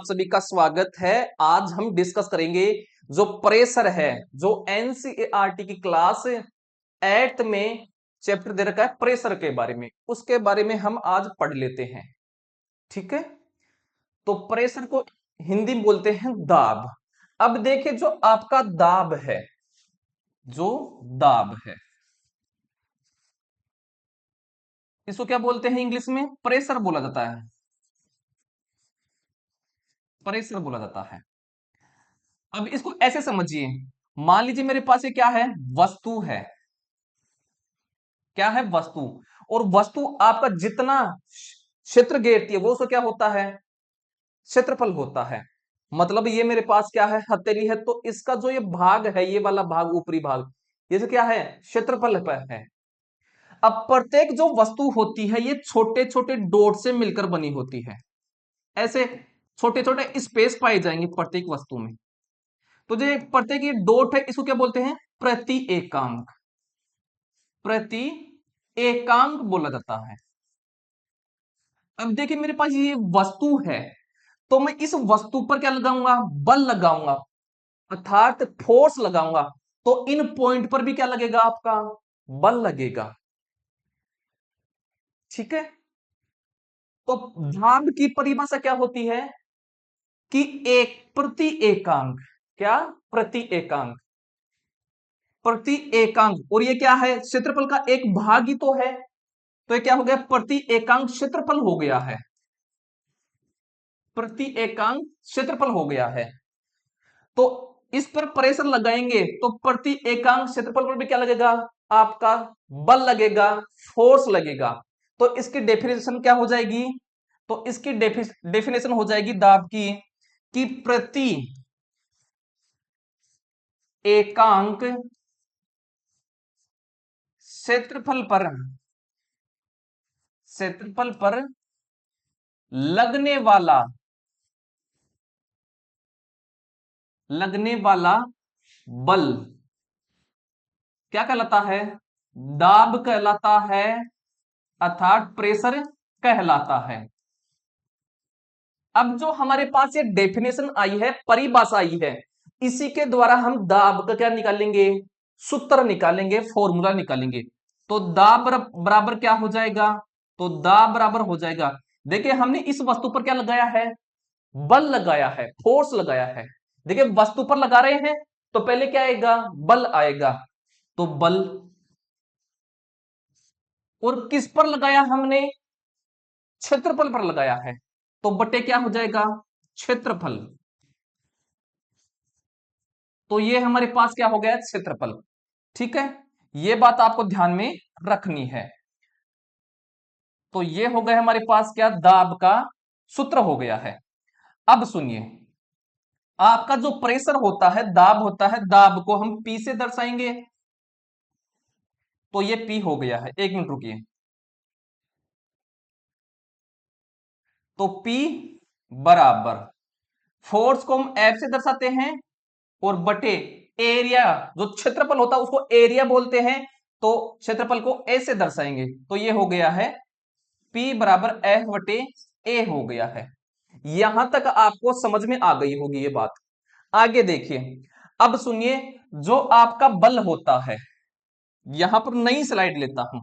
सभी का स्वागत है। आज हम डिस्कस करेंगे जो प्रेशर है, जो एनसीईआरटी की क्लास 8th में चैप्टर दे रखा है प्रेशर के बारे में, उसके बारे में हम आज पढ़ लेते हैं। ठीक है, तो प्रेशर को हिंदी में बोलते हैं दाब। अब देखिए, जो आपका दाब है, जो दाब है, इसको क्या बोलते हैं? इंग्लिश में प्रेशर बोला जाता है, प्रेशर बोला जाता है। अब इसको ऐसे समझिए, मान लीजिए मेरे पास ये क्या है, वस्तु है। क्या है? वस्तु। और वस्तु आपका जितना क्षेत्र घेरती है वो उसको क्या होता है? क्षेत्रफल होता है। मतलब ये मेरे पास क्या है, हथेली है, तो इसका जो ये भाग है, ये वाला भाग, ऊपरी भाग, ये जो क्या है, क्षेत्रफल पर है। अब प्रत्येक जो वस्तु होती है ये छोटे छोटे डॉट से मिलकर बनी होती है। ऐसे छोटे छोटे स्पेस पाए जाएंगे प्रत्येक वस्तु में। तो जो प्रत्येक ये डॉट है, इसको क्या बोलते हैं? प्रति एकांक। प्रति एकांक बोला जाता है। अब देखिए, मेरे पास ये वस्तु है, तो मैं इस वस्तु पर क्या लगाऊंगा? बल लगाऊंगा, अर्थात फोर्स लगाऊंगा। तो इन पॉइंट पर भी क्या लगेगा? आपका बल लगेगा। ठीक है, तो दाब की परिभाषा क्या होती है कि एक प्रति एकांक, क्या? प्रति एकांक, प्रति एकांक। और ये क्या है? क्षेत्रफल का एक भाग ही तो है, तो ये क्या हो गया? प्रति एकांक क्षेत्रफल हो गया है। प्रति एकांक क्षेत्रफल हो गया है। तो इस पर प्रेशर लगाएंगे तो प्रति एकांक क्षेत्रफल पर भी क्या लगेगा? आपका बल लगेगा, फोर्स लगेगा। तो इसकी डेफिनेशन क्या हो जाएगी? तो इसकी डेफिनेशन हो जाएगी दाब की, कि प्रति एकांक क्षेत्रफल पर, क्षेत्रफल पर लगने वाला, लगने वाला बल क्या कहलाता है? दाब कहलाता है, अर्थात प्रेशर कहलाता है। अब जो हमारे पास ये डेफिनेशन आई है, परिभाषा आई है, इसी के द्वारा हम दाब का क्या निकालेंगे? सूत्र निकालेंगे, फॉर्मूला निकालेंगे। तो दाब बराबर क्या हो जाएगा? तो दाब बराबर हो जाएगा, देखिए हमने इस वस्तु पर क्या लगाया है? बल लगाया है, फोर्स लगाया है। देखिए वस्तु पर लगा रहे हैं तो पहले क्या आएगा? बल आएगा। तो बल, और किस पर लगाया हमने? क्षेत्रफल पर लगाया है, तो बटे क्या हो जाएगा? क्षेत्रफल। तो ये हमारे पास क्या हो गया? क्षेत्रफल। ठीक है, ये बात आपको ध्यान में रखनी है। तो ये हो गया हमारे पास क्या? दाब का सूत्र हो गया है। अब सुनिए, आपका जो प्रेशर होता है, दाब होता है, दाब को हम पी से दर्शाएंगे। तो ये पी हो गया है, एक मिनट रुकिए। तो पी बराबर, फोर्स को हम एफ से दर्शाते हैं, और बटे एरिया, जो क्षेत्रफल होता है उसको एरिया बोलते हैं, तो क्षेत्रफल को ए से दर्शाएंगे। तो ये हो गया है P बराबर एफ बटे ए हो गया है। यहां तक आपको समझ में आ गई होगी ये बात। आगे देखिए, अब सुनिए, जो आपका बल होता है, यहां पर नई स्लाइड लेता हूं।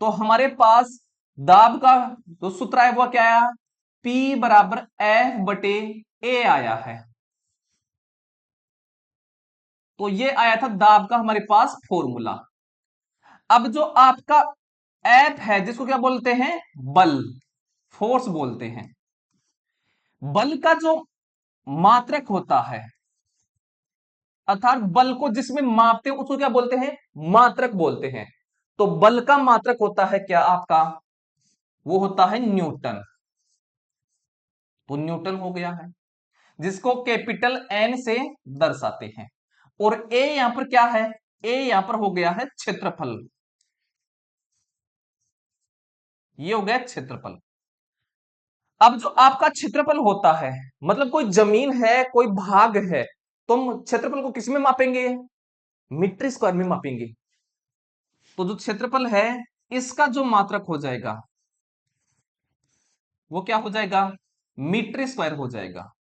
तो हमारे पास दाब का जो सूत्र है वो क्या आया? P बराबर एफ बटे ए आया है। तो ये आया था दाब का हमारे पास फॉर्मूला। अब जो आपका एफ है, जिसको क्या बोलते हैं? बल, फोर्स बोलते हैं। बल का जो मात्रक होता है, अर्थात बल को जिसमें मापते हैं उसको क्या बोलते हैं? मात्रक बोलते हैं। तो बल का मात्रक होता है क्या आपका? वो होता है न्यूटन। तो न्यूटन हो गया है, जिसको कैपिटल एन से दर्शाते हैं। और ए यहां पर क्या है? ए यहां पर हो गया है क्षेत्रफल। ये हो गया क्षेत्रफल। अब जो आपका क्षेत्रफल होता है, मतलब कोई जमीन है, कोई भाग है, तो हम क्षेत्रफल को किस में मापेंगे? मीटर स्क्वायर में मापेंगे। तो जो क्षेत्रफल है, इसका जो मात्रक हो जाएगा वो क्या हो जाएगा? मीटर स्क्वायर हो जाएगा।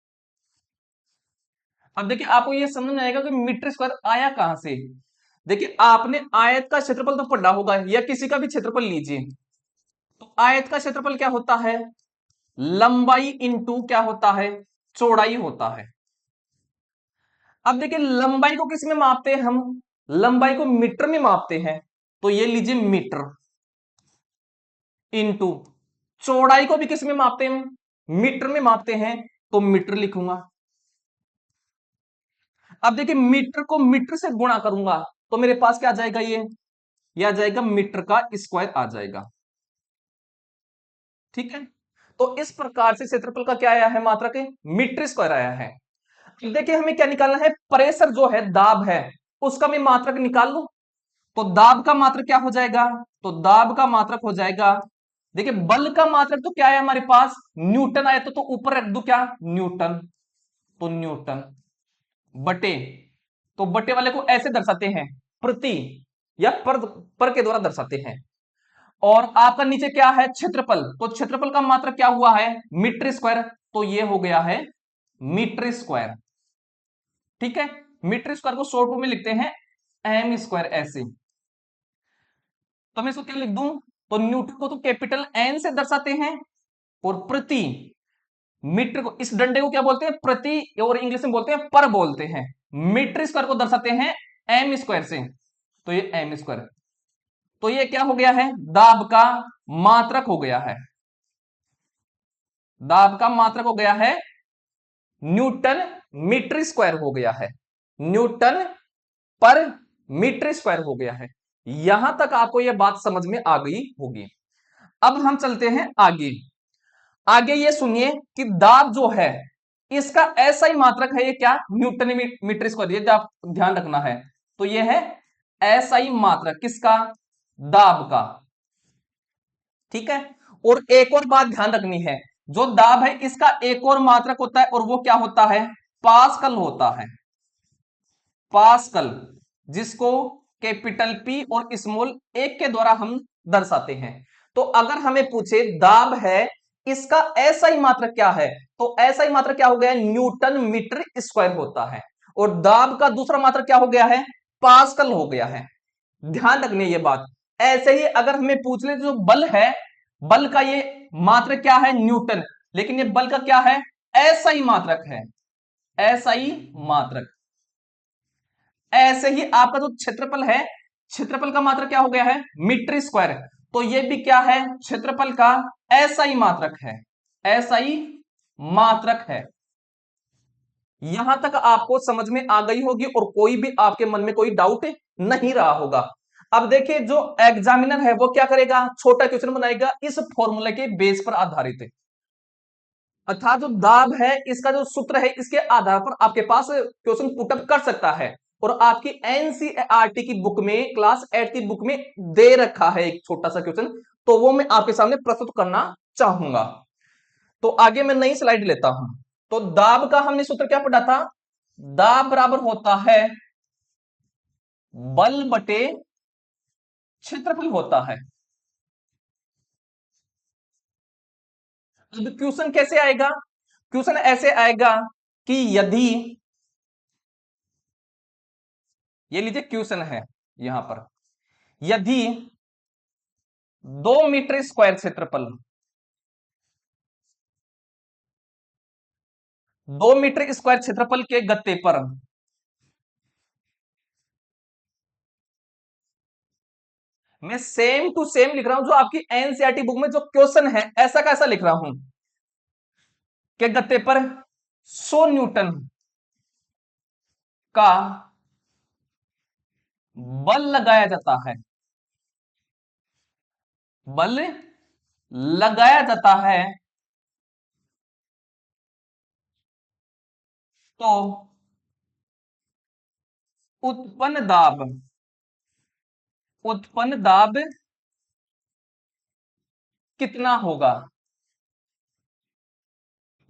अब देखिए आपको यह समझ में आएगा कि मीटर स्क्वायर आया कहां से। देखिए आपने आयत का क्षेत्रफल तो पढ़ा होगा, या किसी का भी क्षेत्रफल लीजिए, तो आयत का क्षेत्रफल क्या होता है, लंबाई इंटू क्या होता है, चौड़ाई होता है। अब देखिए लंबाई को किस में मापते हैं हम, लंबाई को मीटर में मापते हैं, तो ये लीजिए मीटर, इंटू चौड़ाई को भी किस में मापते हैं, मीटर में मापते हैं, तो मीटर लिखूंगा। अब देखिए मीटर को मीटर से गुणा करूंगा तो मेरे पास क्या आ जाएगा, ये आ जाएगा मीटर का स्क्वायर आ जाएगा। ठीक है, तो इस प्रकार से क्षेत्रफल का क्या आया है, मात्रा के मीटर स्क्वायर आया है। देखिए हमें क्या निकालना है, प्रेशर जो है, दाब है, उसका मैं मात्रक निकाल लूं, तो दाब का मात्रक क्या हो जाएगा, तो दाब का मात्रक हो जाएगा, देखिए बल का मात्रक तो क्या है हमारे पास, न्यूटन आया, तो ऊपर रख दू क्या, न्यूटन, तो न्यूटन बटे, तो बटे वाले को ऐसे दर्शाते हैं, प्रति या पर के द्वारा दर्शाते हैं। और आपका नीचे क्या है, क्षेत्रफल, तो क्षेत्रफल का मात्रक क्या हुआ है, मीटर स्क्वायर, तो ये हो गया है मीटर स्क्वायर। ठीक है, मीटर स्क्वायर को शॉर्ट रूप में लिखते हैं एम स्क्वायर ऐसे। तो मैं इसको क्या लिख दूं, तो न्यूटन को तो कैपिटल एन से दर्शाते हैं, और प्रति मीटर को, इस डंडे को क्या बोलते हैं, प्रति, और इंग्लिश में बोलते हैं पर बोलते हैं। मीटर स्क्वायर को दर्शाते हैं एम स्क्वायर से, तो ये एम स्क्वायर, तो ये क्या हो गया है, दाब का मात्रक हो गया है, दाब का मात्रक हो गया है न्यूटन मीटर स्क्वायर हो गया है, न्यूटन पर मीटर स्क्वायर हो गया है। यहां तक आपको यह बात समझ में आ गई होगी। अब हम चलते हैं आगे। आगे ये सुनिए कि दाब जो है इसका ऐसा ही मात्रक है, ये क्या, न्यूटन मीटर स्क्वायर, ये आप ध्यान रखना है। तो ये है ऐसा ही मात्रक किसका, दाब का। ठीक है, और एक और बात ध्यान रखनी है, जो दाब है इसका एक और मात्रक होता है, और वो क्या होता है, पास्कल होता है, पास्कल, जिसको कैपिटल पी और स्मॉल एक के द्वारा हम दर्शाते हैं। तो अगर हमें पूछे दाब है इसका ऐसा ही मात्रक क्या है, तो ऐसा ही मात्रक क्या हो गया, न्यूटन मीटर स्क्वायर होता है, और दाब का दूसरा मात्रक क्या हो गया है, पास्कल हो गया है। ध्यान रखनी है ये बात। ऐसे ही अगर हमें पूछ ले जो बल है, बल का ये मात्रक क्या है, न्यूटन, लेकिन ये बल का क्या है, ऐसा ही मात्रक है, ऐसा ही मात्रक। ऐसे ही आपका जो क्षेत्रफल है, क्षेत्रफल का मात्रक क्या हो गया है, मीटर स्क्वायर, तो ये भी क्या है, क्षेत्रफल का ऐसा ही मात्रक है, ऐसा ही मात्रक है। यहां तक आपको समझ में आ गई होगी, और कोई भी आपके मन में कोई डाउट नहीं रहा होगा। अब देखिए जो एग्जामिनर है वो क्या करेगा, छोटा क्वेश्चन बनाएगा इस फॉर्मूले के बेस पर आधारित, अर्थात जो दाब है इसका जो सूत्र है इसके आधार पर आपके पास क्वेश्चन पुटअप कर सकता है। और आपकी एनसीईआरटी की बुक में, क्लास 8 की बुक में दे रखा है एक छोटा सा क्वेश्चन, तो वो मैं आपके सामने प्रस्तुत करना चाहूंगा। तो आगे मैं नई स्लाइड लेता हूं। तो दाब का हमने सूत्र क्या पढ़ा था, दाब बराबर होता है बल बटे क्षेत्रफल होता है। अब क्वेश्चन कैसे आएगा, क्वेश्चन ऐसे आएगा कि यदि, ये लीजिए क्वेश्चन है यहां पर, यदि 2 मीटर स्क्वायर क्षेत्रफल, 2 मीटर स्क्वायर क्षेत्रफल के गत्ते पर मैं सेम टू सेम लिख रहा हूं जो आपकी एनसीईआरटी बुक में जो क्वेश्चन है ऐसा का ऐसा लिख रहा हूं, के गत्ते पर 100 न्यूटन का बल लगाया जाता है, बल लगाया जाता है, तो उत्पन्न दाब, उत्पन्न दाब कितना होगा।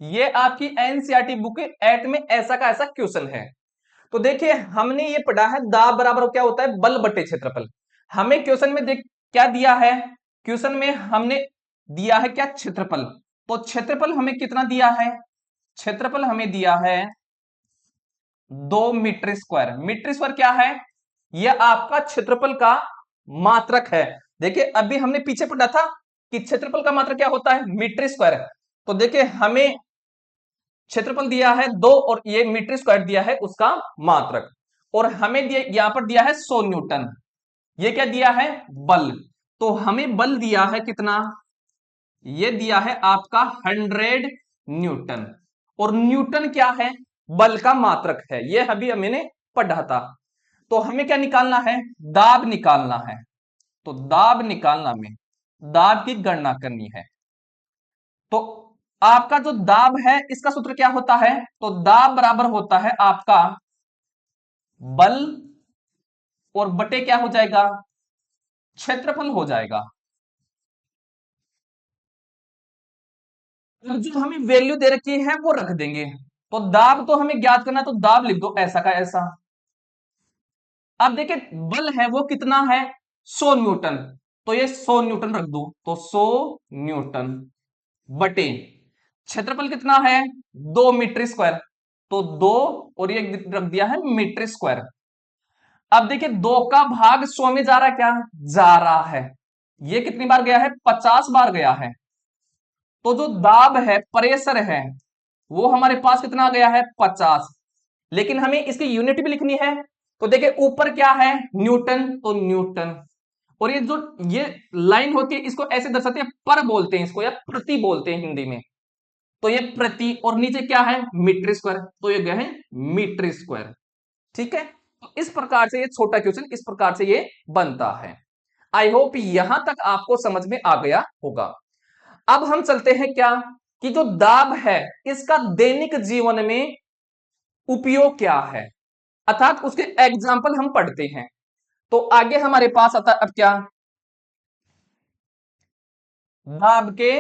ये आपकी एनसीईआरटी बुक 8 में ऐसा का ऐसा क्वेश्चन है। तो देखिए हमने ये पढ़ा है दाब बराबर क्या होता है, बल बटे क्षेत्रफल। हमें क्वेश्चन में देख क्या दिया है, क्वेश्चन में हमने दिया है क्या, क्षेत्रफल। तो क्षेत्रफल हमें कितना दिया है? क्षेत्रफल हमें दिया है 2 मीटर स्क्वायर। मीटर स्क्वायर क्या है? यह आपका क्षेत्रफल का मात्रक है। देखिए अभी हमने पीछे पढ़ा था कि क्षेत्रफल का मात्रक क्या होता है? Metre square. तो देखिए हमें क्षेत्रफल दिया है 2 और ये मीटर स्क्वायर दिया है उसका मात्रक, और हमें दिया यहां पर दिया है 100 न्यूटन। ये क्या दिया है? बल। तो हमें बल दिया है कितना? ये दिया है आपका 100 न्यूटन। और न्यूटन क्या है? बल का मात्रक है। ये अभी मैंने पढ़ा था। तो हमें क्या निकालना है? दाब निकालना है। तो दाब निकालना में दाब की गणना करनी है। तो आपका जो दाब है इसका सूत्र क्या होता है? तो दाब बराबर होता है आपका बल और बटे क्या हो जाएगा? क्षेत्रफल हो जाएगा। अब जो हमें वैल्यू दे रखी है वो रख देंगे। तो दाब तो हमें ज्ञात करना है, तो दाब लिख दो ऐसा का ऐसा। अब देखिए बल है वो कितना है? 100 न्यूटन। तो ये 100 न्यूटन रख दो, तो 100 न्यूटन बटे क्षेत्रफल कितना है? 2 मीटर स्क्वायर। तो 2 और ये रख दिया है मीटर स्क्वायर। अब देखिए 2 का भाग 100 में जा रहा है क्या? जा रहा है। ये कितनी बार गया है? 50 बार गया है। तो जो दाब है, प्रेशर है, वो हमारे पास कितना आ गया है? 50। लेकिन हमें इसकी यूनिट भी लिखनी है। तो देखिए ऊपर क्या है? न्यूटन, तो न्यूटन। और ये जो ये लाइन होती है इसको ऐसे दर्शाते हैं, पर बोलते हैं इसको, या प्रति बोलते हैं हिंदी में। तो ये प्रति, और नीचे क्या है? Metre square. तो ये गए हैं मीटर स्क्वायर। ठीक है। तो इस प्रकार से ये छोटा क्वेश्चन इस प्रकार से ये बनता है। आई होप यहां तक आपको समझ में आ गया होगा। अब हम चलते हैं क्या, कि जो दाब है इसका दैनिक जीवन में उपयोग क्या है, अर्थात उसके एग्जाम्पल हम पढ़ते हैं। तो आगे हमारे पास आता अब क्या? दाब के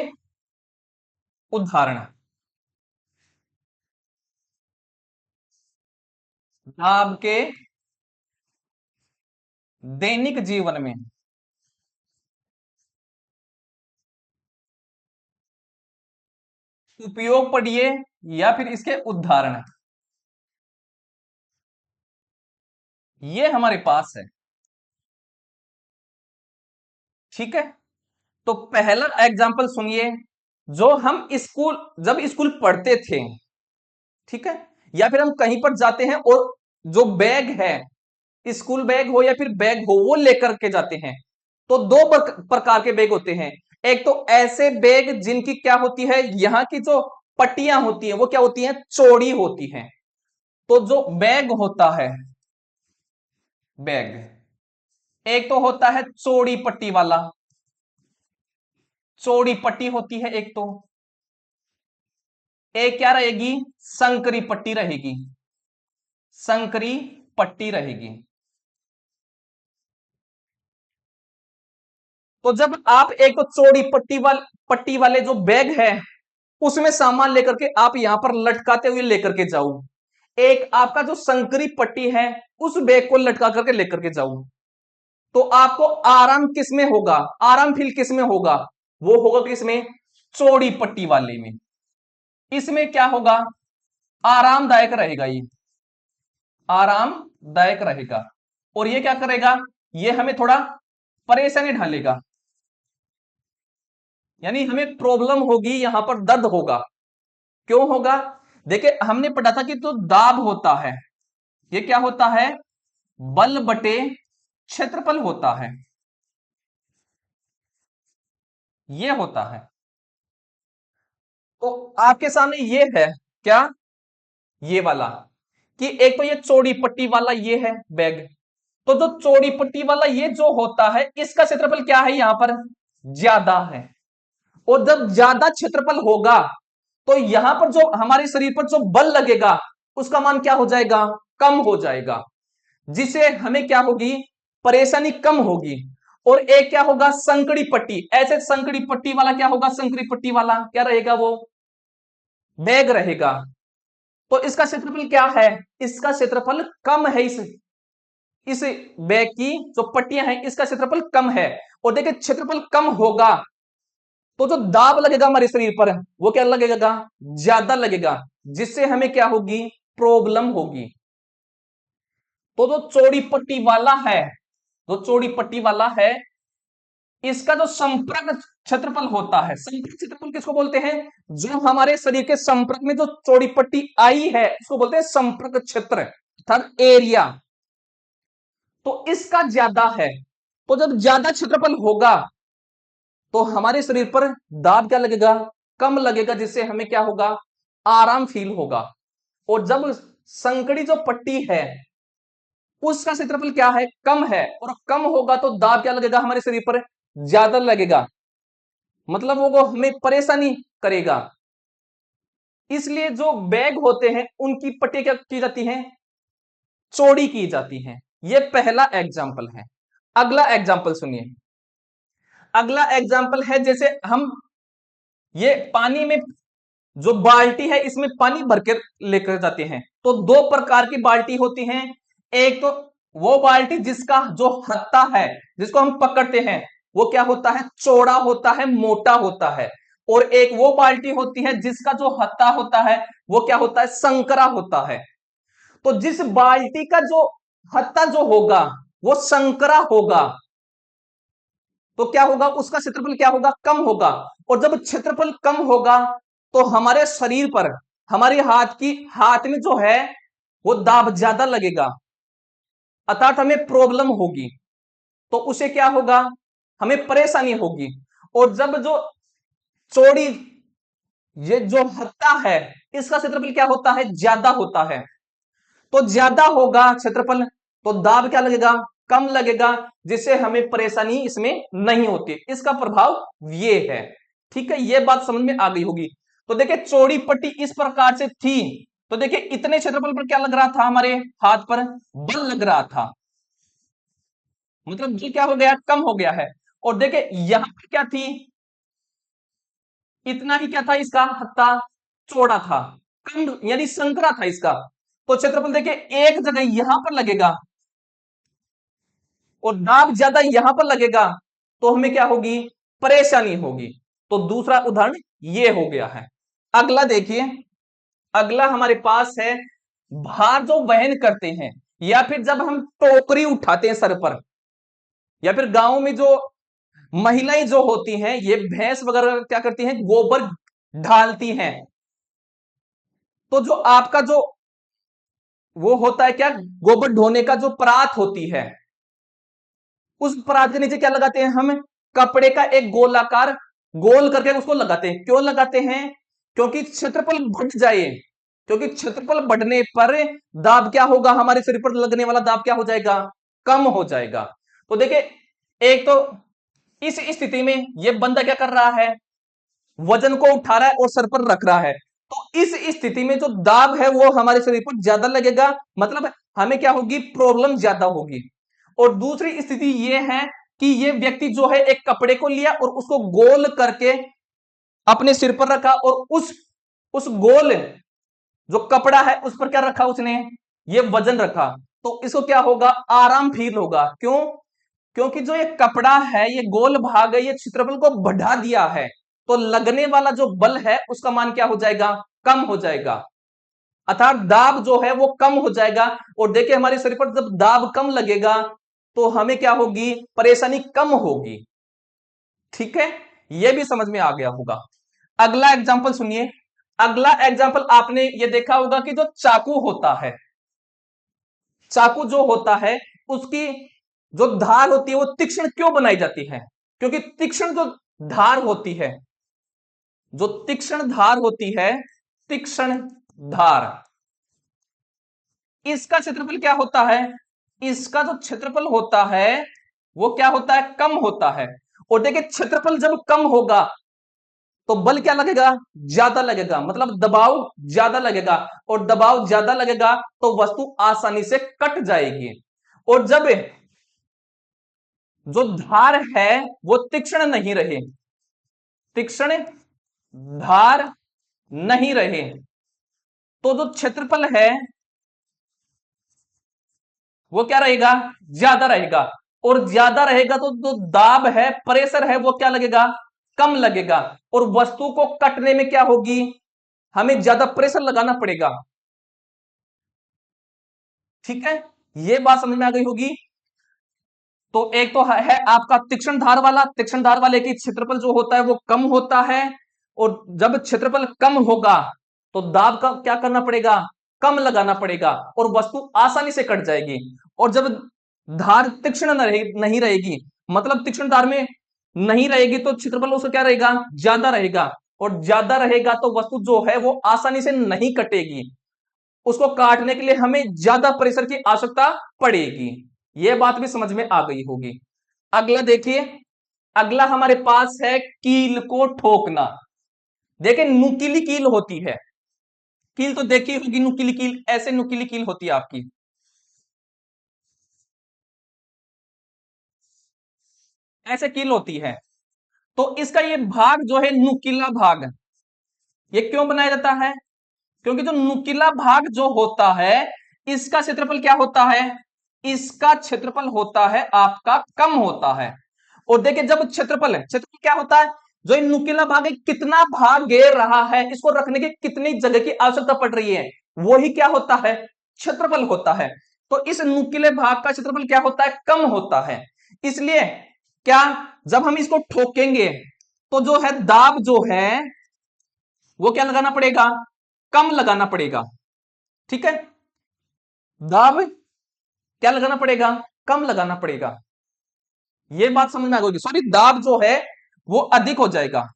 उदाहरण। दाब के दैनिक जीवन में उपयोग पढ़िए, या फिर इसके उदाहरण, ये हमारे पास है। ठीक है। तो पहला एग्जाम्पल सुनिए। जो हम स्कूल जब स्कूल पढ़ते थे, ठीक है, या फिर हम कहीं पर जाते हैं और जो बैग है, स्कूल बैग हो या फिर बैग हो, वो लेकर के जाते हैं। तो दो प्रकार के बैग होते हैं। एक तो ऐसे बैग जिनकी क्या होती है, यहां की जो पट्टियां होती हैं वो क्या होती हैं? चौड़ी होती हैं। तो जो बैग होता है, बैग, एक तो होता है चौड़ी पट्टी वाला, चौड़ी पट्टी होती है एक तो। एक क्या रहेगी? संकरी पट्टी रहेगी। संकरी पट्टी रहेगी। तो जब आप एक तो चौड़ी पट्टी वाले जो बैग है उसमें सामान लेकर के आप यहां पर लटकाते हुए लेकर के जाओ, एक आपका जो संकरी पट्टी है उस बैग को लटका करके लेकर के जाओ, तो आपको आराम किस में होगा? आराम फील किस में होगा? वो होगा किसमें? चौड़ी पट्टी वाले में। इसमें क्या होगा? आरामदायक रहेगा, ये आरामदायक रहेगा। और ये क्या करेगा? ये हमें थोड़ा परेशानी ढालेगा, यानी हमें प्रॉब्लम होगी, यहां पर दर्द होगा। क्यों होगा? देखिए हमने पढ़ा था कि जो दाब होता है ये क्या होता है? बल बटे क्षेत्रफल होता है, ये होता है। तो आपके सामने ये है क्या? ये वाला, कि एक तो ये चौड़ी पट्टी वाला ये है बैग। तो जो चौड़ी पट्टी वाला ये जो होता है इसका क्षेत्रफल क्या है? यहां पर ज्यादा है। और जब ज्यादा क्षेत्रफल होगा तो यहां पर जो हमारे शरीर पर जो बल लगेगा उसका मान क्या हो जाएगा? कम हो जाएगा। जिससे हमें क्या होगी? परेशानी कम होगी। और एक क्या होगा? संकड़ी पट्टी। ऐसे संकड़ी पट्टी वाला क्या होगा? संकड़ी पट्टी वाला क्या रहेगा? वो बैग रहेगा। तो इसका क्षेत्रफल क्या है? इसका क्षेत्रफल कम है। इस बैग की जो पट्टियां हैं इसका क्षेत्रफल कम है। और देखिए क्षेत्रफल कम होगा तो जो दाब लगेगा हमारे शरीर पर वो क्या लगेगा, ज्यादा लगेगा, जिससे हमें क्या होगी, प्रॉब्लम होगी। तो जो चौड़ी पट्टी वाला है, जो चौड़ी पट्टी वाला है, इसका जो संपर्क क्षेत्रफल होता है, संपर्क क्षेत्रफल किसको बोलते हैं, जो हमारे शरीर के संपर्क में जो चौड़ी पट्टी आई है उसको बोलते हैं संपर्क क्षेत्र अर्थात एरिया। तो इसका ज्यादा है, तो जब ज्यादा क्षेत्रफल होगा तो हमारे शरीर पर दाब क्या लगेगा, कम लगेगा, जिससे हमें क्या होगा, आराम फील होगा। और जब संकड़ी जो पट्टी है उसका क्षेत्रफल क्या है, कम है, और कम होगा तो दाब क्या लगेगा हमारे शरीर पर, ज्यादा लगेगा, मतलब वो हमें परेशानी करेगा। इसलिए जो बैग होते हैं उनकी पट्टी क्या की जाती है, चौड़ी की जाती है। ये पहला एग्जाम्पल है। अगला एग्जाम्पल सुनिए, अगला एग्जाम्पल है जैसे हम ये पानी में जो बाल्टी है इसमें पानी भर के लेकर जाते हैं, तो दो प्रकार की बाल्टी होती हैं। एक तो वो बाल्टी जिसका जो हत्था है, जिसको हम पकड़ते हैं, वो क्या होता है, चौड़ा होता है, मोटा होता है। और एक वो बाल्टी होती है जिसका जो हत्था होता है वो क्या होता है, संकरा होता है। तो जिस बाल्टी का जो हत्था जो होगा वो संकरा होगा, तो क्या होगा, उसका क्षेत्रफल क्या होगा, कम होगा। और जब क्षेत्रफल कम होगा तो हमारे शरीर पर, हमारे हाथ में जो है वो दाब ज्यादा लगेगा, अर्थात हमें प्रॉब्लम होगी। तो उसे क्या होगा, हमें परेशानी होगी। और जब जो चौड़ी ये जो हत्ता है इसका क्षेत्रफल क्या होता है, ज्यादा होता है, तो ज्यादा होगा क्षेत्रफल, तो दाब क्या लगेगा, कम लगेगा, जिससे हमें परेशानी इसमें नहीं होती। इसका प्रभाव ये है। ठीक है, ये बात समझ में आ गई होगी। तो देखिए चौड़ी पट्टी इस प्रकार से थी, तो देखिए इतने क्षेत्रफल पर क्या लग रहा था, हमारे हाथ पर बल लग रहा था, मतलब ये क्या हो गया, कम हो गया है। और देखिए यहां पर क्या थी, इतना ही क्या था, इसका हत्था चौड़ा था, कम यानी संकरा था इसका। तो क्षेत्रफल देखिए एक जगह यहां पर लगेगा और दाब ज्यादा यहां पर लगेगा, तो हमें क्या होगी, परेशानी होगी। तो दूसरा उदाहरण ये हो गया है। अगला देखिए, अगला हमारे पास है भार जो वहन करते हैं, या फिर जब हम टोकरी उठाते हैं सर पर, या फिर गांव में जो महिलाएं जो होती हैं ये भैंस वगैरह क्या करती हैं, गोबर ढालती हैं। तो जो आपका जो वो होता है क्या, गोबर ढोने का जो परात होती है, उस परात के नीचे क्या लगाते हैं हम, कपड़े का एक गोलाकार गोल करके उसको लगाते हैं। क्यों लगाते हैं, क्योंकि क्षेत्रफल बढ़ जाए, क्योंकि क्षेत्रफल बढ़ने पर दाब क्या होगा, हमारे शरीर पर लगने वाला दाब क्या हो जाएगा, कम हो जाएगा। तो देखिए एक तो इस स्थिति में ये बंदा क्या कर रहा है, वजन को उठा रहा है और सर पर रख रहा है। तो इस स्थिति में जो दाब है वो हमारे शरीर पर ज्यादा लगेगा, मतलब हमें क्या होगी, प्रॉब्लम ज्यादा होगी। और दूसरी स्थिति ये है कि ये व्यक्ति जो है एक कपड़े को लिया और उसको गोल करके अपने सिर पर रखा, और उस गोल जो कपड़ा है उस पर क्या रखा उसने, ये वजन रखा। तो इसको क्या होगा, आराम फील होगा। क्यों, क्योंकि जो ये कपड़ा है, ये गोल भाग है, ये क्षेत्रफल को बढ़ा दिया है, तो लगने वाला जो बल है उसका मान क्या हो जाएगा, कम हो जाएगा, अर्थात दाब जो है वो कम हो जाएगा। और देखिए हमारे शरीर पर जब दाब कम लगेगा तो हमें क्या होगी, परेशानी कम होगी। ठीक है, ये भी समझ में आ गया होगा। अगला एग्जांपल सुनिए, अगला एग्जांपल आपने ये देखा होगा कि जो चाकू होता है, चाकू जो होता है उसकी जो धार होती है वो तीक्ष्ण क्यों बनाई जाती है, क्योंकि तीक्ष्ण जो धार होती है, जो तीक्ष्ण धार होती है, तीक्ष्ण धार, इसका क्षेत्रफल क्या होता है, इसका जो क्षेत्रफल होता है वो क्या होता है, कम होता है। और देखिए क्षेत्रफल जब कम होगा तो बल क्या लगेगा, ज्यादा लगेगा, मतलब दबाव ज्यादा लगेगा। और दबाव ज्यादा लगेगा तो वस्तु आसानी से कट जाएगी। और जब जो धार है वो तीक्ष्ण नहीं रहे, तीक्ष्ण धार नहीं रहे, तो जो क्षेत्रफल है वो क्या रहेगा, ज्यादा रहेगा। और ज्यादा रहेगा तो जो दाब है, प्रेशर है, वो क्या लगेगा, कम लगेगा, और वस्तु को कटने में क्या होगी, हमें ज्यादा प्रेशर लगाना पड़ेगा। ठीक है, ये बात समझ में आ गई होगी। तो एक तो है आपका तीक्ष्ण धार वाला, तीक्ष्ण धार वाले की क्षेत्रफल जो होता है वो कम होता है, और जब क्षेत्रफल कम होगा तो दाब का क्या करना पड़ेगा, कम लगाना पड़ेगा, और वस्तु आसानी से कट जाएगी। और जब धार तीक्ष्ण नहीं रहेगी, मतलब तीक्ष्ण धार में नहीं रहेगी, तो क्षेत्रफल उसका क्या रहेगा, ज्यादा रहेगा, और ज्यादा रहेगा तो वस्तु जो है वो आसानी से नहीं कटेगी, उसको काटने के लिए हमें ज्यादा प्रेशर की आवश्यकता पड़ेगी। यह बात भी समझ में आ गई होगी। अगला देखिए, अगला हमारे पास है कील को ठोकना। देखिए नुकीली कील होती है, कील तो देखी होगी, नुकीली कील, ऐसे नुकीली कील होती है आपकी, ऐसे कील होती है। तो इसका ये भाग जो है नुकीला भाग, ये क्यों बनाया जाता है, क्योंकि जो नुकीला भाग जो होता है इसका क्षेत्रफल क्या होता है, इसका क्षेत्रफल होता है आपका कम होता है। और देखिए जब क्षेत्रफल है, क्षेत्रफल क्या होता है, जो ये नुकीला भाग है कितना भाग घेर रहा है, इसको रखने की कितनी जगह की आवश्यकता पड़ रही है, वही क्या होता है, क्षेत्रफल होता है। तो इस नुकीले भाग का क्षेत्रफल क्या होता है, कम होता है। इसलिए क्या, जब हम इसको ठोकेंगे तो जो है दाब जो है वो क्या लगाना पड़ेगा, कम लगाना पड़ेगा। ठीक है, दाब क्या लगाना पड़ेगा, कम लगाना पड़ेगा। ये बात समझ में आ गई, सॉरी दाब जो है वो अधिक हो जाएगा,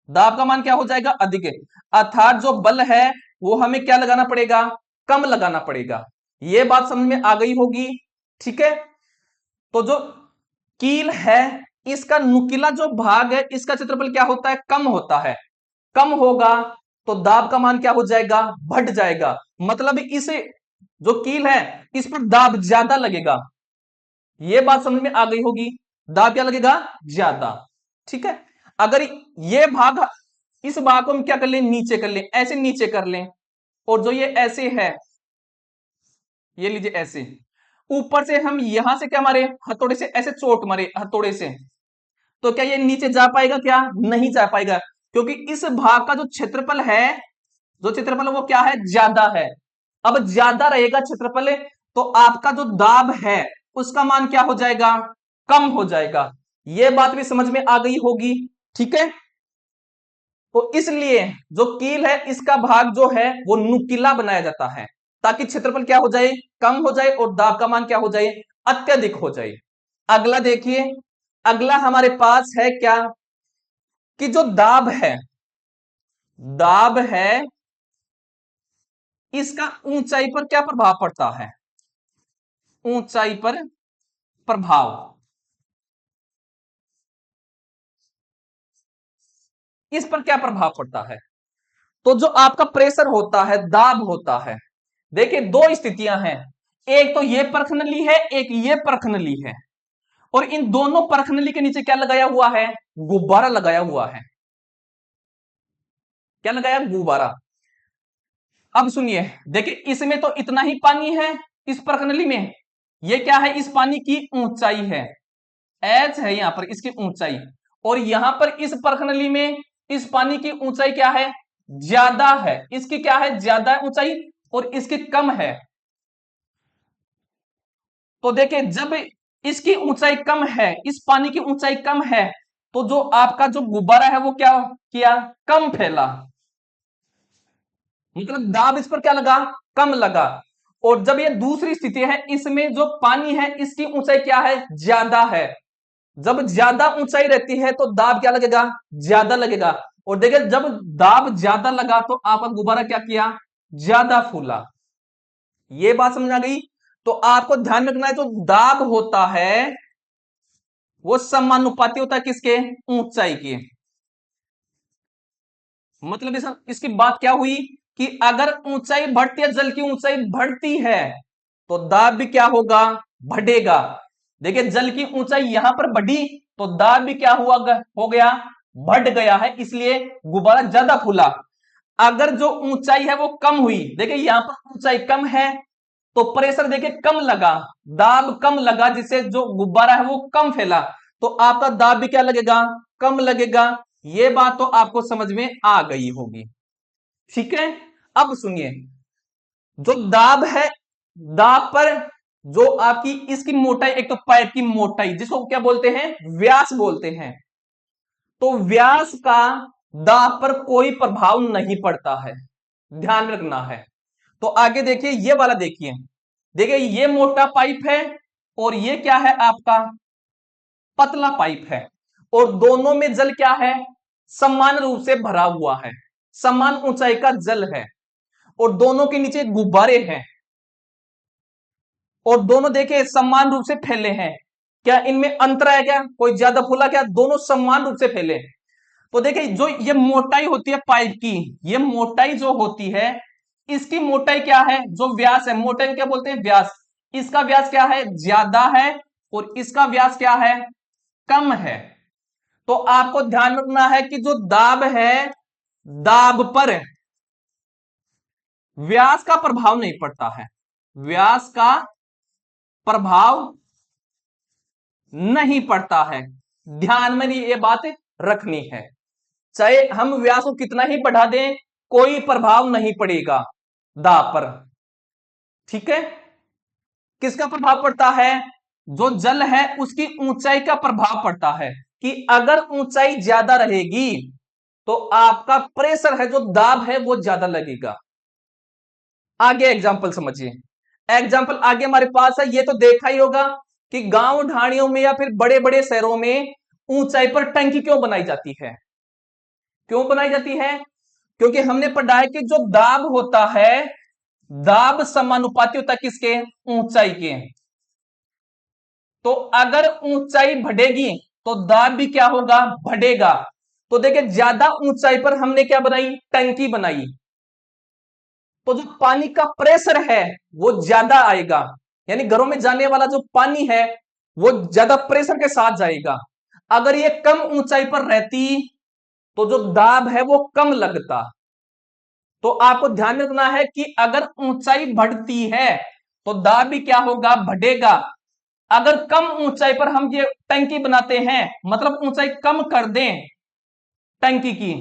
दाब का मान क्या हो जाएगा, अधिक है, अर्थात जो बल है वो हमें क्या लगाना पड़ेगा, कम लगाना पड़ेगा। ये बात समझ में आ गई होगी। ठीक है, तो जो कील है इसका नुकीला जो भाग है इसका क्षेत्रफल क्या होता है, कम होता है, कम होगा तो दाब का मान क्या हो जाएगा, बढ़ जाएगा, मतलब इस जो कील है इस पर दाब ज्यादा लगेगा। ये बात समझ में आ गई होगी, दाब क्या लगेगा, ज्यादा। ठीक है, अगर ये भाग, इस भाग को हम क्या कर लें, नीचे कर लें, ऐसे नीचे कर लें, और जो ये ऐसे है, ये लीजिए ऐसे, ऊपर से हम यहां से क्या मारे, हथौड़े से ऐसे चोट मारे हथौड़े से, तो क्या ये नीचे जा पाएगा, क्या नहीं जा पाएगा, क्योंकि इस भाग का जो क्षेत्रफल है, जो क्षेत्रफल है वो क्या है, ज्यादा है। अब ज्यादा रहेगा क्षेत्रफल तो आपका जो दाब है उसका मान क्या हो जाएगा, कम हो जाएगा। यह बात भी समझ में आ गई होगी। ठीक है, तो इसलिए जो कील है इसका भाग जो है वो नुकीला बनाया जाता है, ताकि क्षेत्रफल क्या हो जाए, कम हो जाए, और दाब का मान क्या हो जाए, अत्यधिक हो जाए। अगला देखिए, अगला हमारे पास है क्या, कि जो दाब है, दाब है इसका ऊंचाई पर क्या प्रभाव पड़ता है, ऊंचाई पर प्रभाव, इस पर क्या प्रभाव पड़ता है। तो जो आपका प्रेशर होता है, दाब होता है, देखिए दो स्थितियां हैं, एक तो ये परखनली है, एक ये परखनली है, और इन दोनों परखनली के नीचे क्या लगाया हुआ है, गुब्बारा लगाया हुआ है, क्या लगाया, गुब्बारा। अब सुनिए, देखिए इसमें तो इतना ही पानी है, इस परखनली में, ये क्या है, इस पानी की ऊंचाई है, एच है यहां पर इसकी ऊंचाई, और यहां पर इस परखनली में इस पानी की ऊंचाई क्या है, ज्यादा है, इसकी क्या है, ज्यादा ऊंचाई, और इसकी कम है। तो देखिए जब इसकी ऊंचाई कम है, इस पानी की ऊंचाई कम है, तो जो आपका जो गुब्बारा है वो क्या किया, कम फैला, मतलब दाब इस पर क्या लगा, कम लगा। और जब ये दूसरी स्थिति है, इसमें जो पानी है इसकी ऊंचाई क्या है, ज्यादा है, जब ज्यादा ऊंचाई रहती है तो दाब क्या लगेगा, ज्यादा लगेगा। और देखिए जब दाब ज्यादा लगा तो आपका गुब्बारा क्या किया, ज्यादा फूला। ये बात समझ आ गई। तो आपको ध्यान रखना है, जो दाब होता है वो समानुपाती होता है किसके, ऊंचाई के। मतलब इसकी बात क्या हुई, कि अगर ऊंचाई बढ़ती है, जल की ऊंचाई बढ़ती है तो दाब भी क्या होगा, बढ़ेगा। देखिए जल की ऊंचाई यहां पर बढ़ी तो दाब भी क्या हुआ, हो गया, बढ़ गया है, इसलिए गुब्बारा ज्यादा फूला। अगर जो ऊंचाई है वो कम हुई, देखिए यहां पर ऊंचाई कम है तो प्रेशर देखिए कम लगा, दाब कम लगा, जिससे जो गुब्बारा है वो कम फैला। तो आपका दाब भी क्या लगेगा, कम लगेगा। ये बात तो आपको समझ में आ गई होगी। ठीक है, अब सुनिए, जो दाब है, दाब पर जो आपकी इसकी मोटाई, एक तो पाइप की मोटाई जिसको क्या बोलते हैं, व्यास बोलते हैं, तो व्यास का दाब पर कोई प्रभाव नहीं पड़ता है, ध्यान में रखना है। तो आगे देखिए, ये वाला देखिए, देखिए ये मोटा पाइप है और ये क्या है आपका, पतला पाइप है, और दोनों में जल क्या है, समान रूप से भरा हुआ है, समान ऊंचाई का जल है, और दोनों के नीचे गुब्बारे हैं, और दोनों देखिए समान रूप से फैले हैं। क्या इनमें अंतर है, क्या कोई ज्यादा फूला, क्या दोनों समान रूप से फैले। तो देखिए जो ये मोटाई होती है पाइप की, ये मोटाई जो होती है, इसकी मोटाई क्या है, जो व्यास है, मोटाई को क्या बोलते हैं, व्यास। इसका व्यास क्या है, ज्यादा है, और इसका व्यास क्या है, कम है। तो आपको ध्यान रखना है कि जो दाब है, दाब पर व्यास का प्रभाव नहीं पड़ता है, व्यास का प्रभाव नहीं पड़ता है। ध्यान में ये बात रखनी है, चाहे हम व्यास को कितना ही बढ़ा दें, कोई प्रभाव नहीं पड़ेगा दाब पर। ठीक है, किसका प्रभाव पड़ता है, जो जल है उसकी ऊंचाई का प्रभाव पड़ता है, कि अगर ऊंचाई ज्यादा रहेगी तो आपका प्रेशर है, जो दाब है वो ज्यादा लगेगा। आगे एग्जांपल समझिए, एग्जांपल आगे हमारे पास है, ये तो देखा ही होगा कि गांव ढाणियों में या फिर बड़े बड़े शहरों में ऊंचाई पर टंकी क्यों बनाई जाती है, क्यों बनाई जाती है, क्योंकि हमने पढ़ा है कि जो दाब होता है, दाब समानुपाती होता है किसके, ऊंचाई के। तो अगर ऊंचाई बढ़ेगी तो दाब भी क्या होगा, बढ़ेगा। तो देखिए ज्यादा ऊंचाई पर हमने क्या बनाई, टंकी बनाई, तो जो पानी का प्रेशर है वो ज्यादा आएगा, यानी घरों में जाने वाला जो पानी है वो ज्यादा प्रेशर के साथ जाएगा। अगर ये कम ऊंचाई पर रहती तो जो दाब है वो कम लगता। तो आपको ध्यान रखना है कि अगर ऊंचाई बढ़ती है तो दाब भी क्या होगा, बढ़ेगा। अगर कम ऊंचाई पर हम ये टंकी बनाते हैं, मतलब ऊंचाई कम कर दें टंकी की,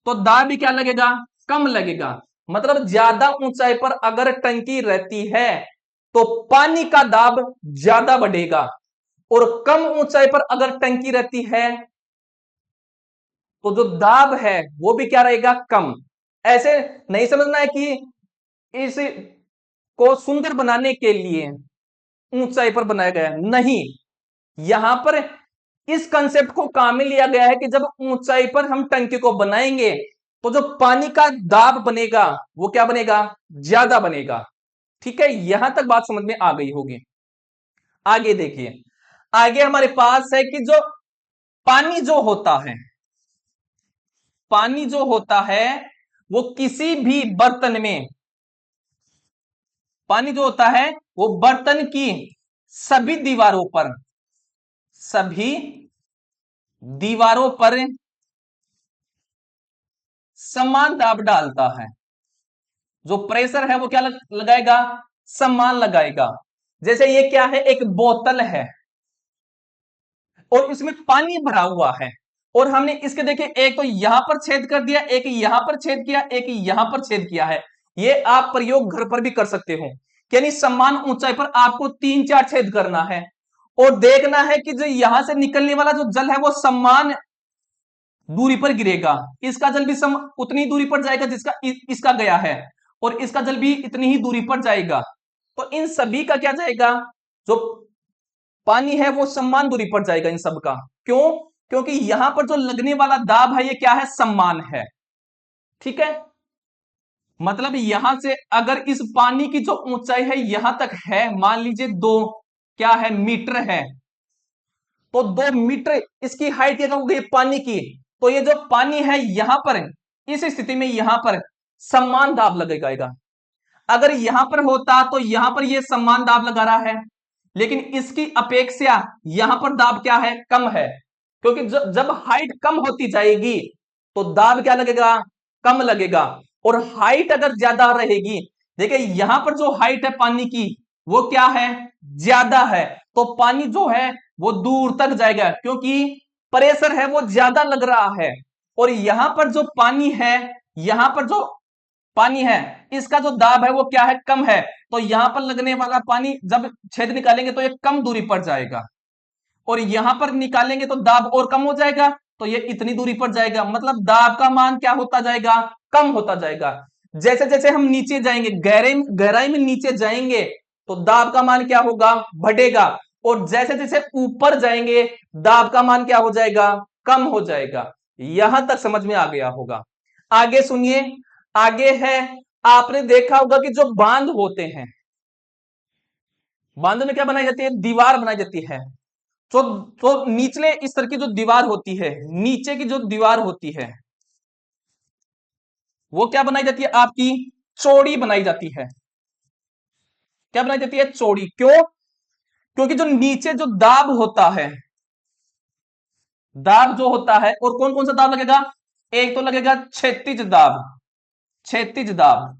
तो दाब भी क्या लगेगा, कम लगेगा। मतलब ज्यादा ऊंचाई पर अगर टंकी रहती है तो पानी का दाब ज्यादा बढ़ेगा, और कम ऊंचाई पर अगर टंकी रहती है तो जो दाब है वो भी क्या रहेगा, कम। ऐसे नहीं समझना है कि इस को सुंदर बनाने के लिए ऊंचाई पर बनाया गया है, नहीं। यहां पर इस कंसेप्ट को काम में लिया गया है कि जब ऊंचाई पर हम टंकी को बनाएंगे तो जो पानी का दाब बनेगा वो क्या बनेगा, ज्यादा बनेगा। ठीक है, यहां तक बात समझ में आ गई होगी। आगे देखिए, आगे हमारे पास है कि जो पानी जो होता है, पानी जो होता है वो किसी भी बर्तन में, पानी जो होता है वो बर्तन की सभी दीवारों पर, सभी दीवारों पर समान दाब डालता है। जो प्रेशर है वो क्या लगाएगा, समान लगाएगा। जैसे ये क्या है, एक बोतल है और इसमें पानी भरा हुआ है, और हमने इसके देखिए एक तो यहां पर छेद कर दिया, एक यहां पर छेद किया, एक यहां पर छेद किया है। ये आप प्रयोग घर पर भी कर सकते हो, यानी समान ऊंचाई पर आपको 3-4 छेद करना है, और देखना है कि जो यहां से निकलने वाला जो जल है वो समान दूरी पर गिरेगा। इसका जल भी उतनी दूरी पर जाएगा जिसका इसका गया है, और इसका जल भी इतनी ही दूरी पर जाएगा। तो इन सभी का क्या जाएगा, जो पानी है वो समान दूरी पर जाएगा इन सब का। क्यों, क्योंकि यहां पर जो लगने वाला दाब है ये क्या है, समान है। ठीक है, मतलब यहां से अगर इस पानी की जो ऊंचाई है यहां तक है, मान लीजिए 2 क्या है, मीटर है, तो 2 मीटर इसकी हाइट क्या होगी पानी की, तो ये जो पानी है यहां पर, इस स्थिति में यहां पर समान दाब लगेगा। अगर यहां पर होता तो यहां पर ये समान दाब लगा रहा है, लेकिन इसकी अपेक्षा यहां पर दाब क्या है, कम है, क्योंकि जब हाइट कम होती जाएगी तो दाब क्या लगेगा, कम लगेगा। और हाइट अगर ज्यादा रहेगी, देखिए यहां पर जो हाइट है पानी की वो क्या है, ज्यादा है, तो पानी जो है वो दूर तक जाएगा, क्योंकि प्रेशर है वो ज्यादा लग रहा है। और यहां पर जो पानी है, यहां पर जो पानी है इसका जो दाब है वो क्या है, कम है। तो यहां पर लगने वाला पानी जब छेद निकालेंगे तो ये कम दूरी पर जाएगा, और यहां पर निकालेंगे तो दाब और कम हो जाएगा, तो ये इतनी दूरी पर जाएगा। मतलब दाब का मान क्या होता जाएगा, कम होता जाएगा। जैसे जैसे हम नीचे जाएंगे, गहराई गहराई में नीचे जाएंगे, तो दाब का मान क्या होगा, बढ़ेगा। और जैसे जैसे ऊपर जाएंगे, दाब का मान क्या हो जाएगा, कम हो जाएगा। यहां तक समझ में आ गया होगा। आगे सुनिए, आगे है, आपने देखा होगा कि जो बांध होते हैं, बांधों में क्या बनाई जाती है, दीवार बनाई जाती है। तो निचले स्तर की जो दीवार होती है, नीचे की जो दीवार होती है, वो क्या बनाई जाती है, आपकी चौड़ी बनाई जाती है। क्या बनाई जाती है, चौड़ी। क्यों, क्योंकि जो नीचे जो दाब होता है, दाब जो होता है, और कौन कौन सा दाब लगेगा, एक तो लगेगा क्षैतिज दाब, क्षैतिज दाब।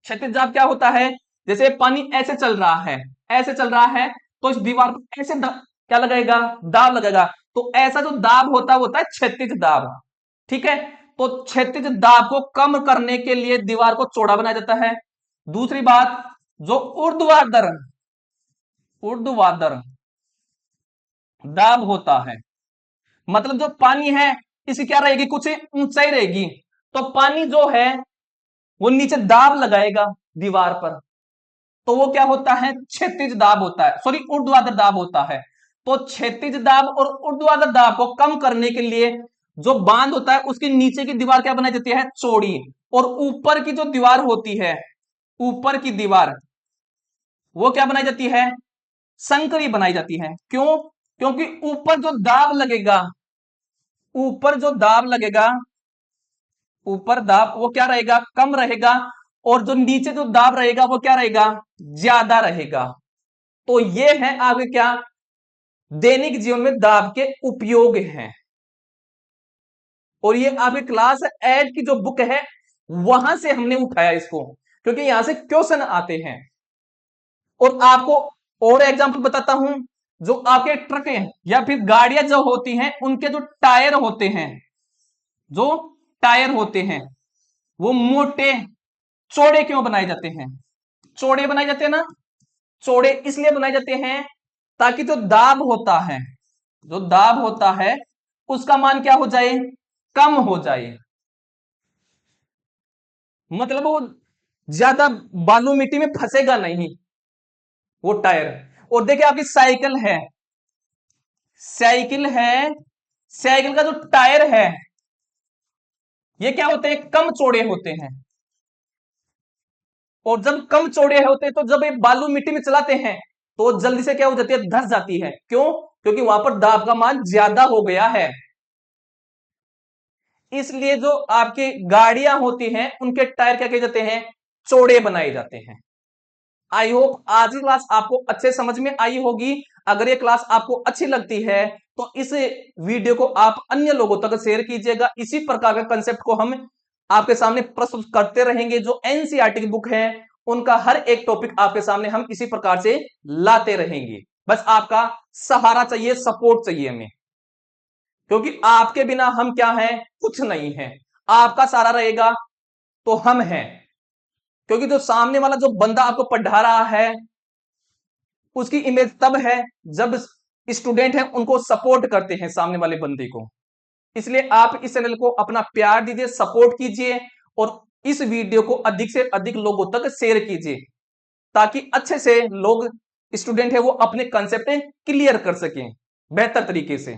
क्षैतिज दाब क्या होता है, जैसे पानी ऐसे चल रहा है, ऐसे चल रहा है, तो इस दीवार पर ऐसे क्या लगेगा, दाब लगेगा। तो ऐसा जो दाब होता है क्षैतिज दाब। ठीक है, तो क्षैतिज दाब को कम करने के लिए दीवार को चौड़ा बनाया जाता है। दूसरी बात, जो ऊर्ध्वाधर, ऊर्ध्वाधर दाब होता है, मतलब जो पानी है इसकी क्या रहेगी, कुछ ऊंचाई रहेगी, तो पानी जो है वो नीचे दाब लगाएगा दीवार पर, तो वो क्या होता है, क्षैतिज दाब होता है, सॉरी ऊर्ध्वाधर दाब होता है। तो क्षैतिज दाब और ऊर्ध्वाधर दाब को कम करने के लिए जो बांध होता है उसके नीचे की दीवार क्या बनाई जाती है, चौड़ी। और ऊपर की जो दीवार होती है, ऊपर की दीवार वो क्या बनाई जाती है, संकरी बनाई जाती है। क्यों, क्योंकि ऊपर जो दाब लगेगा, ऊपर जो दाब लगेगा, ऊपर दाब वो क्या रहेगा, कम रहेगा, और जो नीचे जो दाब रहेगा वो क्या रहेगा, ज्यादा रहेगा। तो ये है आपके क्या, दैनिक जीवन में दाब के उपयोग हैं। और ये आपके क्लास 8 की जो बुक है वहां से हमने उठाया इसको, क्योंकि यहां से क्वेश्चन आते हैं। और आपको और एग्जांपल बताता हूं, जो आपके ट्रक हैं या फिर गाड़ियां जो होती हैं उनके जो टायर होते हैं, जो टायर होते हैं वो मोटे चौड़े क्यों बनाए जाते हैं, चौड़े बनाए जाते हैं ना, चौड़े इसलिए बनाए जाते हैं ताकि जो दाब होता है, जो दाब होता है उसका मान क्या हो जाए, कम हो जाए। मतलब वो ज्यादा बालू मिट्टी में फंसेगा नहीं वो टायर। और देखिए आपकी साइकिल है, साइकिल है, साइकिल का जो टायर है ये क्या होते हैं, कम चौड़े होते हैं। और जब कम चौड़े होते हैं तो जब ये बालू मिट्टी में चलाते हैं तो जल्दी से क्या हो जाती है, धंस जाती है। क्यों, क्योंकि वहां पर दाब का मान ज्यादा हो गया है। इसलिए जो आपकी गाड़ियां होती हैं उनके टायर क्या किए जाते हैं, चौड़े बनाए जाते हैं। आई होप आज की क्लास आपको अच्छे समझ में आई होगी। अगर ये क्लास आपको अच्छी लगती है तो इस वीडियो को आप अन्य लोगों तक शेयर कीजिएगा। इसी प्रकार का कंसेप्ट को हम आपके सामने प्रस्तुत करते रहेंगे। जो एनसीईआरटी की बुक है उनका हर एक टॉपिक आपके सामने हम इसी प्रकार से लाते रहेंगे। बस आपका सहारा चाहिए, सपोर्ट चाहिए हमें, क्योंकि आपके बिना हम क्या हैं, कुछ नहीं है। आपका सहारा रहेगा तो हम हैं, क्योंकि जो सामने वाला जो बंदा आपको पढ़ा रहा है उसकी इमेज तब है जब स्टूडेंट है उनको सपोर्ट करते हैं सामने वाले बंदे को। इसलिए आप इस चैनल को अपना प्यार दीजिए, सपोर्ट कीजिए, और इस वीडियो को अधिक से अधिक लोगों तक शेयर कीजिए, ताकि अच्छे से लोग, स्टूडेंट है वो अपने कंसेप्ट क्लियर कर सकें बेहतर तरीके से।